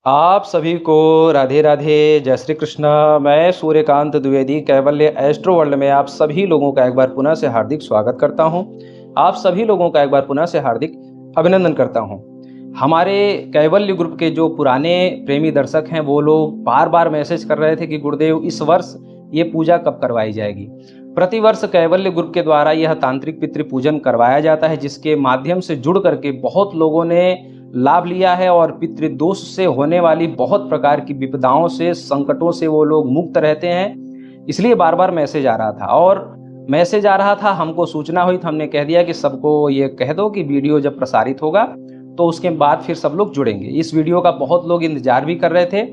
आप सभी को राधे राधे, जय श्री कृष्ण। मैं सूर्यकांत द्विवेदी कैवल्य एस्ट्रो वर्ल्ड में आप सभी लोगों का एक बार पुनः से हार्दिक स्वागत करता हूं। आप सभी लोगों का एक बार पुनः से हार्दिक अभिनंदन करता हूं। हमारे कैवल्य ग्रुप के जो पुराने प्रेमी दर्शक हैं वो लोग बार बार मैसेज कर रहे थे कि गुरुदेव इस वर्ष ये पूजा कब करवाई जाएगी। प्रतिवर्ष कैवल्य ग्रुप के द्वारा यह तांत्रिक पितृ पूजन करवाया जाता है, जिसके माध्यम से जुड़ करके बहुत लोगों ने लाभ लिया है और पितृदोष से होने वाली बहुत प्रकार की विपदाओं से, संकटों से वो लोग मुक्त रहते हैं। इसलिए बार बार मैसेज आ रहा था और मैसेज आ रहा था, हमको सूचना हुई तो हमने कह दिया कि सबको ये कह दो कि वीडियो जब प्रसारित होगा तो उसके बाद फिर सब लोग जुड़ेंगे। इस वीडियो का बहुत लोग इंतजार भी कर रहे थे।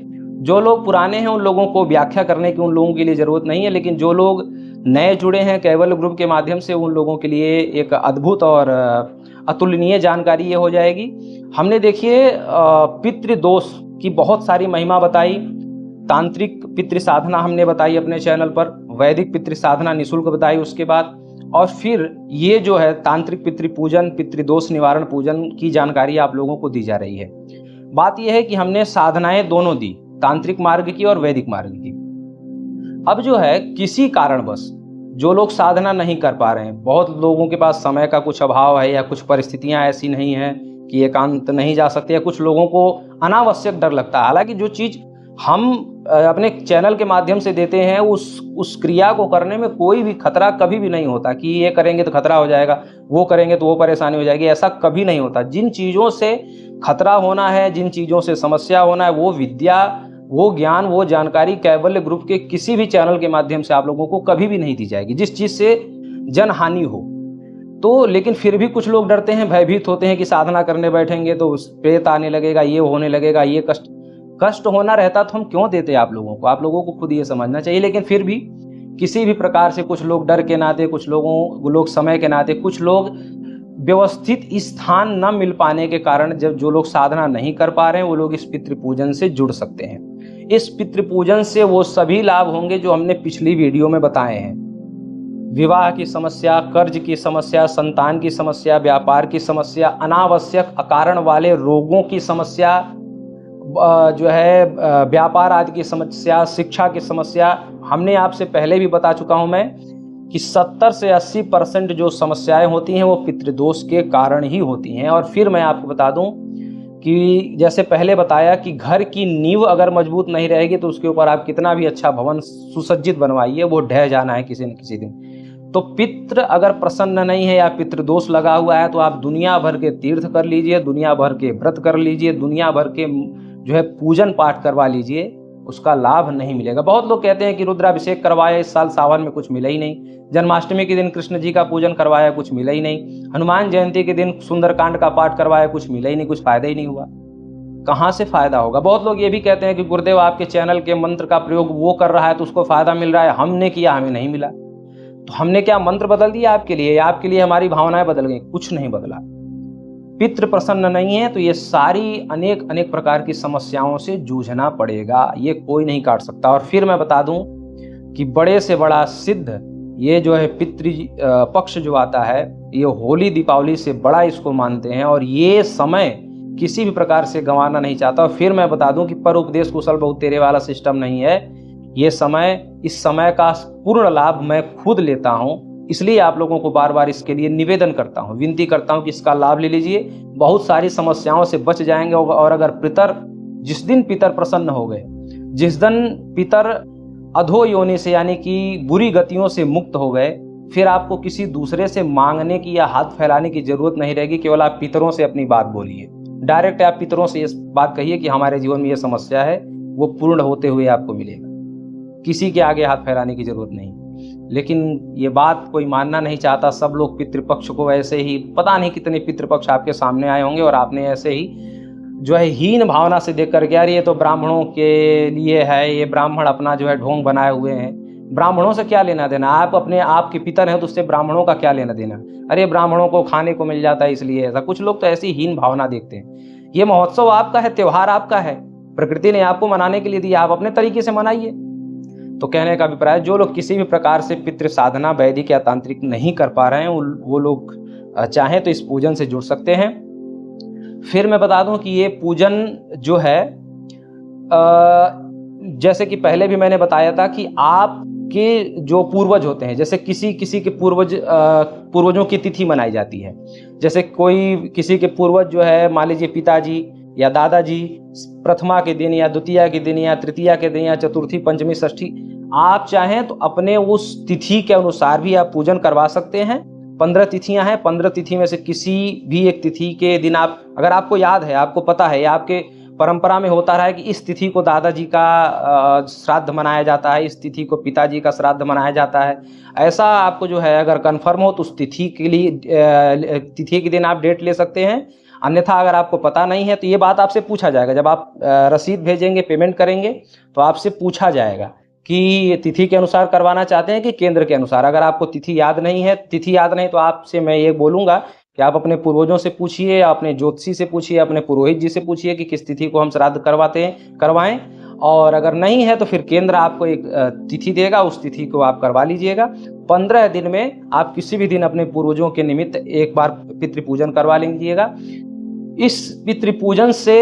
जो लोग पुराने हैं उन लोगों को व्याख्या करने की उन लोगों के लिए ज़रूरत नहीं है, लेकिन जो लोग नए जुड़े हैं कैवल्य ग्रुप के माध्यम से उन लोगों के लिए एक अद्भुत और अतुलनीय जानकारी ये हो जाएगी। हमने देखिए पितृदोष की बहुत सारी महिमा बताई, तांत्रिक पितृ साधना हमने बताई अपने चैनल पर, वैदिक पितृ साधना निःशुल्क बताई उसके बाद, और फिर ये जो है तांत्रिक पितृ पूजन, पितृदोष निवारण पूजन की जानकारी आप लोगों को दी जा रही है। बात यह है कि हमने साधनाएं दोनों दी, तांत्रिक मार्ग की और वैदिक मार्ग की। अब जो है किसी कारणवश जो लोग साधना नहीं कर पा रहे हैं, बहुत लोगों के पास समय का कुछ अभाव है या कुछ परिस्थितियां ऐसी नहीं है कि एकांत नहीं जा सकते, या कुछ लोगों को अनावश्यक डर लगता है। हालांकि जो चीज़ हम अपने चैनल के माध्यम से देते हैं उस क्रिया को करने में कोई भी खतरा कभी भी नहीं होता कि ये करेंगे तो खतरा हो जाएगा, वो करेंगे तो वो परेशानी हो जाएगी, ऐसा कभी नहीं होता। जिन चीज़ों से खतरा होना है, जिन चीज़ों से समस्या होना है, वो विद्या, वो ज्ञान, वो जानकारी कैवल्य ग्रुप के किसी भी चैनल के माध्यम से आप लोगों को कभी भी नहीं दी जाएगी, जिस चीज़ से जनहानि हो। तो लेकिन फिर भी कुछ लोग डरते हैं, भयभीत होते हैं कि साधना करने बैठेंगे तो प्रेत आने लगेगा, ये होने लगेगा, ये कष्ट होना रहता तो हम क्यों देते आप लोगों को। आप लोगों को खुद ये समझना चाहिए। लेकिन फिर भी किसी भी प्रकार से कुछ लोग डर के नाते, कुछ लोग समय के नाते, कुछ लोग व्यवस्थित स्थान न मिल पाने के कारण जब जो लोग साधना नहीं कर पा रहे हैं वो लोग इस पितृ पूजन से जुड़ सकते हैं। इस पितृ पूजन से वो सभी लाभ होंगे जो हमने पिछली वीडियो में बताए हैं। विवाह की समस्या, कर्ज की समस्या, संतान की समस्या, व्यापार की समस्या, अनावश्यक अकारण वाले रोगों की समस्या, जो है व्यापार आदि की समस्या, शिक्षा की समस्या। हमने आपसे पहले भी बता चुका हूं मैं कि 70 से 80% जो समस्याएं होती हैं वो पितृदोष के कारण ही होती हैं। और फिर मैं आपको बता दूं कि जैसे पहले बताया कि घर की नींव अगर मजबूत नहीं रहेगी तो उसके ऊपर आप कितना भी अच्छा भवन सुसज्जित बनवाइए, वो ढह जाना है किसी न किसी दिन। तो पितृ अगर प्रसन्न नहीं है या पितृदोष लगा हुआ है तो आप दुनिया भर के तीर्थ कर लीजिए, दुनिया भर के व्रत कर लीजिए, दुनिया भर के जो है पूजन पाठ करवा लीजिए, उसका लाभ नहीं मिलेगा। बहुत लोग कहते हैं कि रुद्राभिषेक करवाया, इस साल सावन में कुछ मिला ही नहीं। जन्माष्टमी के दिन कृष्ण जी का पूजन करवाया, कुछ मिला ही नहीं। हनुमान जयंती के दिन सुंदरकांड का पाठ करवाया, कुछ मिला ही नहीं, कुछ फायदा ही नहीं हुआ। कहाँ से फायदा होगा। बहुत लोग ये भी कहते हैं कि गुरुदेव आपके चैनल के मंत्र का प्रयोग वो कर रहा है तो उसको फायदा मिल रहा है, हमने किया हमें नहीं मिला। तो हमने क्या मंत्र बदल दिया आपके लिए, या आपके लिए हमारी भावनाएं बदल गई? कुछ नहीं बदला। पितृ प्रसन्न नहीं है तो ये सारी अनेक प्रकार की समस्याओं से जूझना पड़ेगा, ये कोई नहीं काट सकता। और फिर मैं बता दूं कि बड़े से बड़ा सिद्ध ये जो है पितृ पक्ष जो आता है, ये होली दीपावली से बड़ा इसको मानते हैं और ये समय किसी भी प्रकार से गंवाना नहीं चाहता। और फिर मैं बता दूं कि पर उपदेश कुशल बहुत तेरे वाला सिस्टम नहीं है। ये समय, इस समय का पूर्ण लाभ मैं खुद लेता हूं, इसलिए आप लोगों को बार बार इसके लिए निवेदन करता हूं, विनती करता हूं कि इसका लाभ ले लीजिए। बहुत सारी समस्याओं से बच जाएंगे। और अगर जिस दिन पितर प्रसन्न हो गए, जिस दिन पितर अधो योनि से यानी कि बुरी गतियों से मुक्त हो गए, फिर आपको किसी दूसरे से मांगने की या हाथ फैलाने की जरूरत नहीं रहेगी। केवल आप पितरों से अपनी बात बोलिए, डायरेक्ट आप पितरों से इस बात कहिए कि हमारे जीवन में ये समस्या है, वो पूर्ण होते हुए आपको मिलेगा। किसी के आगे हाथ फैलाने की जरूरत नहीं। लेकिन ये बात कोई मानना नहीं चाहता। सब लोग पितृपक्ष को ऐसे ही, पता नहीं कितने पितृपक्ष आपके सामने आए होंगे और आपने ऐसे ही जो है हीन भावना से देख करके, यार ये तो ब्राह्मणों के लिए है, ये ब्राह्मण अपना जो है ढोंग बनाए हुए हैं, ब्राह्मणों से क्या लेना देना। आप अपने आप के पितर हैं तो उससे ब्राह्मणों का क्या लेना देना। अरे ब्राह्मणों को खाने को मिल जाता है इसलिए ऐसा। कुछ लोग तो ऐसी हीन भावना देखते हैं। ये महोत्सव आपका है, त्योहार आपका है, प्रकृति ने आपको मनाने के लिए दिया, आप अपने तरीके से मनाइए। तो कहने का अभिप्राय, जो लोग किसी भी प्रकार से पितृ साधना वैदिक या तांत्रिक नहीं कर पा रहे हैं वो लोग चाहें तो इस पूजन से जुड़ सकते हैं। फिर मैं बता दूं कि ये पूजन जो है जैसे कि पहले भी मैंने बताया था कि आपके जो पूर्वज होते हैं, जैसे किसी किसी के पूर्वजों की तिथि मनाई जाती है। जैसे कोई किसी के पूर्वज जो है, मान लीजिए पिताजी या दादाजी, प्रथमा के दिन या द्वितीया के दिन या तृतीया के दिन या चतुर्थी, पंचमी, षष्ठी, आप चाहें तो अपने उस तिथि के अनुसार भी आप पूजन करवा सकते हैं। 15 तिथियां हैं, 15 तिथि में से किसी भी एक तिथि के दिन आप, अगर आपको याद है, आपको पता है, या आपके परंपरा में होता रहा है कि इस तिथि को दादाजी का श्राद्ध मनाया जाता है, इस तिथि को पिताजी का श्राद्ध मनाया जाता है, ऐसा आपको जो है अगर कंफर्म हो तो उस तिथि के लिए तिथि के दिन आप डेट ले सकते हैं। अन्यथा अगर आपको पता नहीं है तो ये बात आपसे पूछा जाएगा, जब आप रसीद भेजेंगे, पेमेंट करेंगे, तो आपसे पूछा जाएगा कि तिथि के अनुसार करवाना चाहते हैं कि केंद्र के अनुसार। अगर आपको तिथि याद नहीं है, तो आपसे मैं ये बोलूँगा कि आप अपने पूर्वजों से पूछिए, अपने ज्योतिषी से पूछिए, अपने पुरोहित जी से पूछिए कि किस तिथि को हम श्राद्ध करवाएं। और अगर नहीं है तो फिर केंद्र आपको एक तिथि देगा, उस तिथि को आप करवा लीजिएगा। 15 दिन में आप किसी भी दिन अपने पूर्वजों के निमित्त एक बार पितृपूजन करवा लीजिएगा। इस पितृपूजन से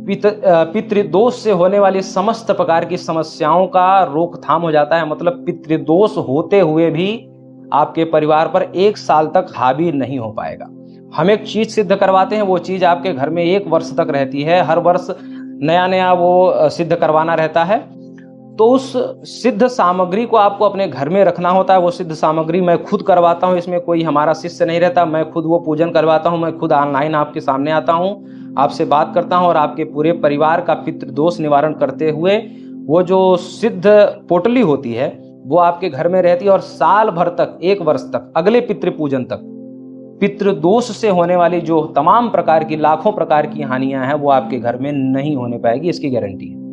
पितृदोष से होने वाली समस्त प्रकार की समस्याओं का रोकथाम हो जाता है। मतलब पितृदोष होते हुए भी आपके परिवार पर 1 साल तक हावी नहीं हो पाएगा। हम एक चीज सिद्ध करवाते हैं, वो चीज आपके घर में 1 वर्ष तक रहती है। हर वर्ष नया नया वो सिद्ध करवाना रहता है। तो उस सिद्ध सामग्री को आपको अपने घर में रखना होता है। वो सिद्ध सामग्री मैं खुद करवाता हूँ, इसमें कोई हमारा शिष्य नहीं रहता, मैं खुद वो पूजन करवाता हूँ। मैं खुद ऑनलाइन आपके सामने आता हूँ, आपसे बात करता हूँ और आपके पूरे परिवार का पितृदोष निवारण करते हुए वो जो सिद्ध पोटली होती है वो आपके घर में रहती है। और साल भर तक, 1 वर्ष तक, अगले पितृपूजन तक पितृदोष से होने वाली जो तमाम प्रकार की, लाखों प्रकार की हानियां हैं वो आपके घर में नहीं होने पाएगी, इसकी गारंटी है।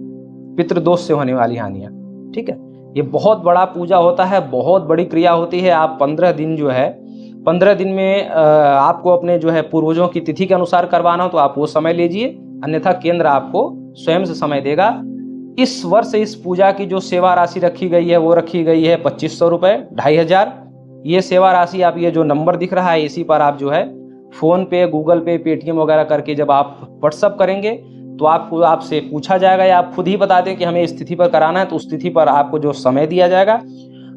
पितृदोष से होने वाली हानियां, ठीक है। ये बहुत बड़ा पूजा होता है, बहुत बड़ी क्रिया होती है। आप 15 दिन जो है, 15 दिन में आपको अपने जो है पूर्वजों की तिथि के अनुसार करवाना हो तो आप वो समय लीजिए, अन्यथा केंद्र आपको स्वयं से समय देगा। इस वर्ष इस पूजा की जो सेवा राशि रखी गई है वो रखी गई है 2500 रुपये, 2500। ये सेवा राशि आप, ये जो नंबर दिख रहा है इसी पर आप जो है फोन पे, गूगल पे, पेटीएम वगैरह करके जब आप व्हाट्सअप करेंगे तो आपसे पूछा जाएगा, या आप खुद ही बता दें कि हमें इस तिथि पर कराना है, तो उस तिथि पर आपको जो समय दिया जाएगा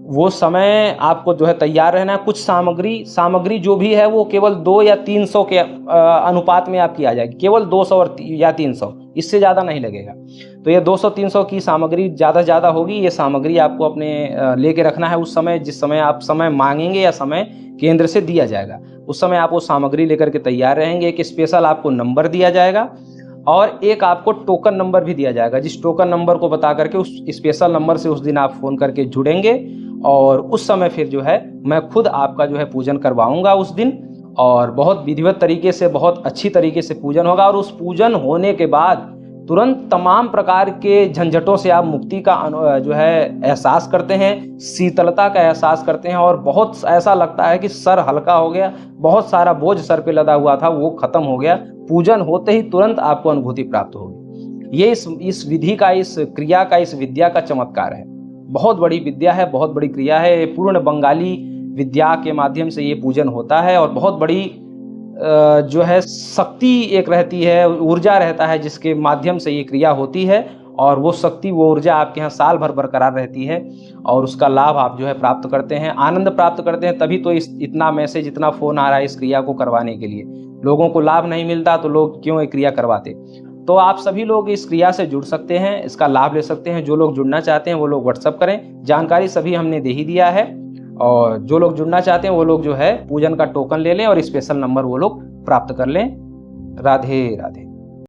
वो समय आपको जो है तैयार रहना है। कुछ सामग्री जो भी है वो केवल 2 या 300 के अनुपात में आपकी आ जाएगी, केवल 200 या 300, इससे ज़्यादा नहीं लगेगा। तो ये 200-300 की सामग्री ज़्यादा से ज़्यादा होगी। ये सामग्री आपको अपने लेके रखना है। उस समय, जिस समय आप समय मांगेंगे या समय केंद्र से दिया जाएगा, उस समय आप वो सामग्री लेकर के तैयार रहेंगे। एक स्पेशल आपको नंबर दिया जाएगा और एक आपको टोकन नंबर भी दिया जाएगा, जिस टोकन नंबर को बता करके उस स्पेशल नंबर से उस दिन आप फ़ोन करके जुड़ेंगे और उस समय फिर जो है मैं खुद आपका जो है पूजन करवाऊंगा उस दिन। और बहुत विधिवत तरीके से, बहुत अच्छी तरीके से पूजन होगा। और उस पूजन होने के बाद तुरंत तमाम प्रकार के झंझटों से आप मुक्ति का जो है एहसास करते हैं, शीतलता का एहसास करते हैं और बहुत ऐसा लगता है कि सर हल्का हो गया, बहुत सारा बोझ सर पे लदा हुआ था वो खत्म हो गया। पूजन होते ही तुरंत आपको अनुभूति प्राप्त होगी। ये इस विधि का, इस क्रिया का, इस विद्या का चमत्कार है। बहुत बड़ी विद्या है, बहुत बड़ी क्रिया है। पूर्ण बंगाली विद्या के माध्यम से ये पूजन होता है और बहुत बड़ी जो है शक्ति एक रहती है, ऊर्जा रहता है जिसके माध्यम से ये क्रिया होती है। और वो शक्ति, वो ऊर्जा आपके यहाँ साल भर बरकरार रहती है और उसका लाभ आप जो है प्राप्त करते हैं, आनंद प्राप्त करते हैं। तभी तो इतना मैसेज, इतना फ़ोन आ रहा है इस क्रिया को करवाने के लिए। लोगों को लाभ नहीं मिलता तो लोग क्यों ये क्रिया करवाते। तो आप सभी लोग इस क्रिया से जुड़ सकते हैं, इसका लाभ ले सकते हैं। जो लोग जुड़ना चाहते हैं वो लोग व्हाट्सअप करें, जानकारी सभी हमने दे ही दिया है। और जो लोग जुड़ना चाहते हैं वो लोग जो है पूजन का टोकन ले लें और स्पेशल नंबर वो लोग प्राप्त कर लें। राधे राधे।